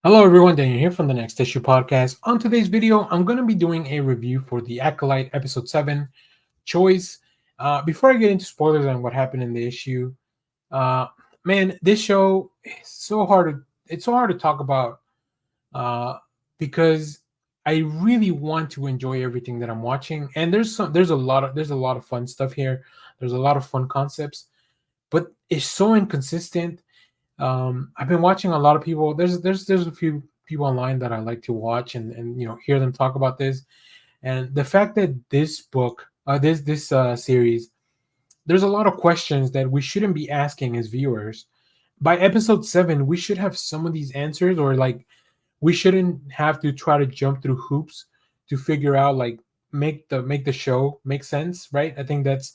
Hello everyone, Daniel here from the Next Issue Podcast. On today's video, I'm going to be doing a review for the Acolyte Episode 7 Choice. Before I get into spoilers on what happened in the issue, uh, man, this show is so hard it's so hard to talk about uh, because I really want to enjoy everything that I'm watching. And there's a lot of fun stuff here. There's a lot of fun concepts, but it's so inconsistent. I've been watching a lot of people. There's a few people online that I like to watch and hear them talk about this. And the fact that this book, this series, there's a lot of questions that we shouldn't be asking as viewers. By episode 7, we should have some of these answers, or like we shouldn't have to try to jump through hoops to figure out like make the show make sense, right? I think that's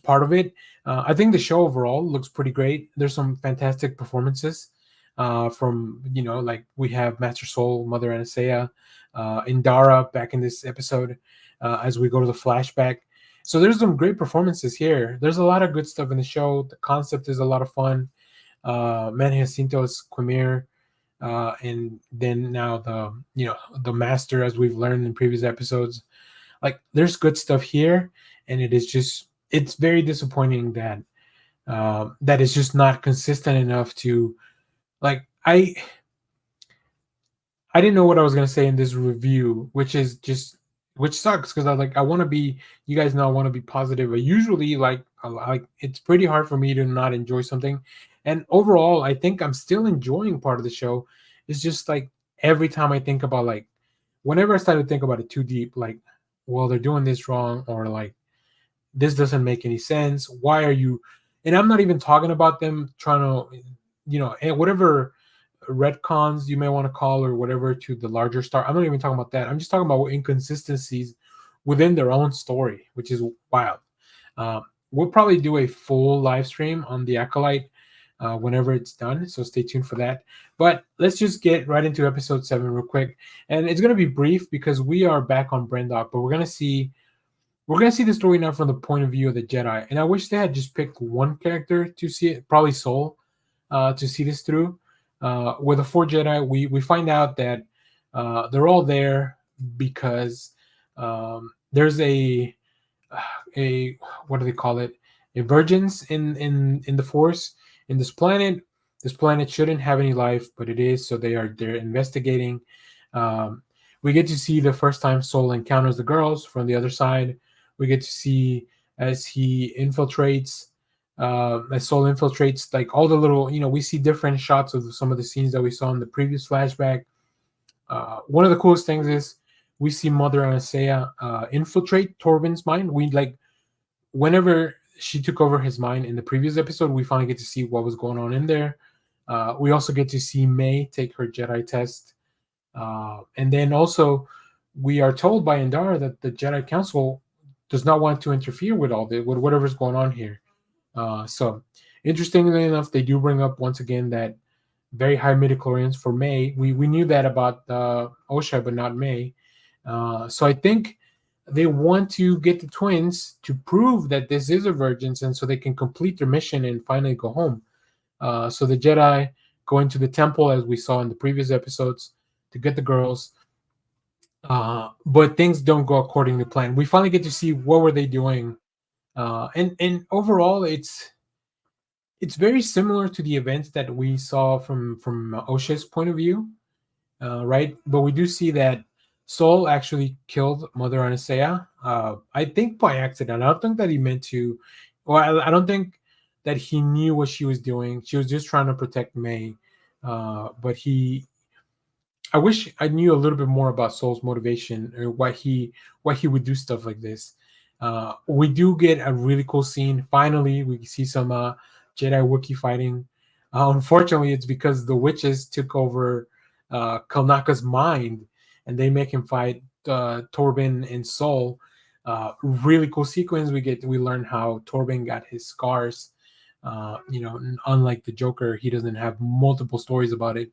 part of it. I think the show overall looks pretty great. There's some fantastic performances from like we have Master Soul, Mother Anastasia, Indara back in this episode as we go to the flashback. So there's some great performances here. There's a lot of good stuff in the show. The concept is a lot of fun. Man Jacinto's Quimir, and then now the master, as we've learned in previous episodes. Like there's good stuff here, and it's very disappointing that that is just not consistent enough to like I didn't know what I was gonna say in this review, which sucks because I want to be, you guys know I want to be positive. I usually like it's pretty hard for me to not enjoy something, and overall I think I'm still enjoying part of the show. It's just like every time I think about like whenever I start to think about it too deep, like well they're doing this wrong, or like this doesn't make any sense. Why are you? And I'm not even talking about them trying to, whatever retcons you may want to call or whatever to the larger star. I'm not even talking about that. I'm just talking about inconsistencies within their own story, which is wild. Um, we'll probably do a full live stream on the Acolyte whenever it's done, so stay tuned for that. But let's just get right into episode 7 real quick, and it's gonna be brief because we are back on Brendok, but we're gonna see the story now from the point of view of the Jedi, and I wish they had just picked one character to see it, probably Soul, to see this through. With the four Jedi, we find out that they're all there because there's a what do they call it? A virgins in the Force in this planet. This planet shouldn't have any life, but it is. So they're investigating. Um, we get to see the first time Soul encounters the girls from the other side. We get to see as he infiltrates, as Soul infiltrates, like all the little, we see different shots of some of the scenes that we saw in the previous flashback. One of the coolest things is we see Mother Anastasia infiltrate Torben's mind. We like whenever she took over his mind in the previous episode, we finally get to see what was going on in there. We also get to see May take her Jedi test, and then also we are told by Indara that the Jedi Council does not want to interfere with whatever's going on here. So interestingly enough, they do bring up once again that very high midichlorians for May. We knew that about Osha, but not May. So I think they want to get the twins to prove that this is a virgin, and so they can complete their mission and finally go home. So the Jedi go into the temple as we saw in the previous episodes to get the girls, but things don't go according to plan. We finally get to see what were they doing, and overall, it's very similar to the events that we saw from Osha's point of view, right? But we do see that Saul actually killed Mother Anastasia. I think by accident. I don't think that he meant to. Well, I don't think that he knew what she was doing. She was just trying to protect May. But I wish I knew a little bit more about Soul's motivation or why he would do stuff like this. We do get a really cool scene. Finally, we see some Jedi Wookiee fighting. Unfortunately, it's because the witches took over Kalnaka's mind, and they make him fight Torben and Soul. Really cool sequence. We learn how Torben got his scars. Unlike the Joker, he doesn't have multiple stories about it.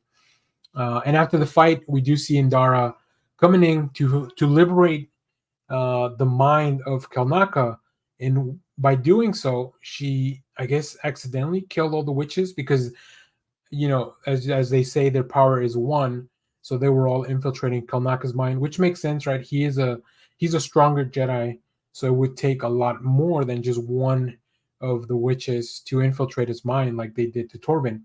And after the fight, we do see Indara coming in to liberate the mind of Kalnaka, and by doing so, she, I guess, accidentally killed all the witches because as they say, their power is one. So they were all infiltrating Kalnaka's mind, which makes sense, right? He's a stronger Jedi, so it would take a lot more than just one of the witches to infiltrate his mind, like they did to Torben.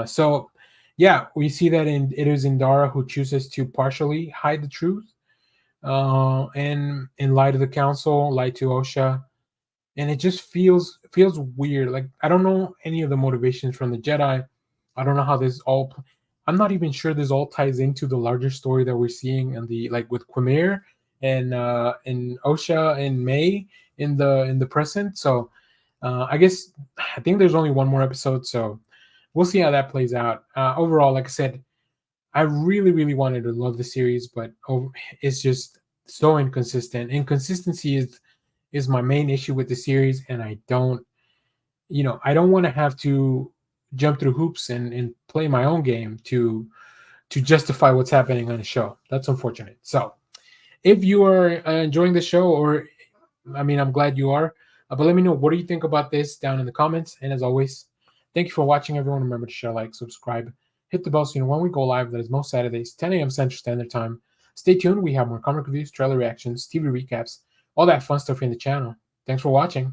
So yeah, we see that it is Indara who chooses to partially hide the truth, and lie to the council, lie to Osha, and it just feels weird. Like I don't know any of the motivations from the Jedi. I don't know how this all. I'm not even sure this all ties into the larger story that we're seeing and the like with Quimir and Osha and May in the present. So I guess I think there's only one more episode, so we'll see how that plays out. Overall, like I said, I really really wanted to love the series, but it's just so inconsistent. Inconsistency is my main issue with the series, and I don't want to have to jump through hoops and play my own game to justify what's happening on the show. That's unfortunate. So if you are enjoying the show, or I mean, I'm glad you are, but let me know, what do you think about this down in the comments. And as always, thank you for watching, everyone. Remember to share, like, subscribe, hit the bell so you know when we go live. That is most Saturdays, 10 a.m. Central Standard Time. Stay tuned. We have more comic reviews, trailer reactions, TV recaps, all that fun stuff in the channel. Thanks for watching.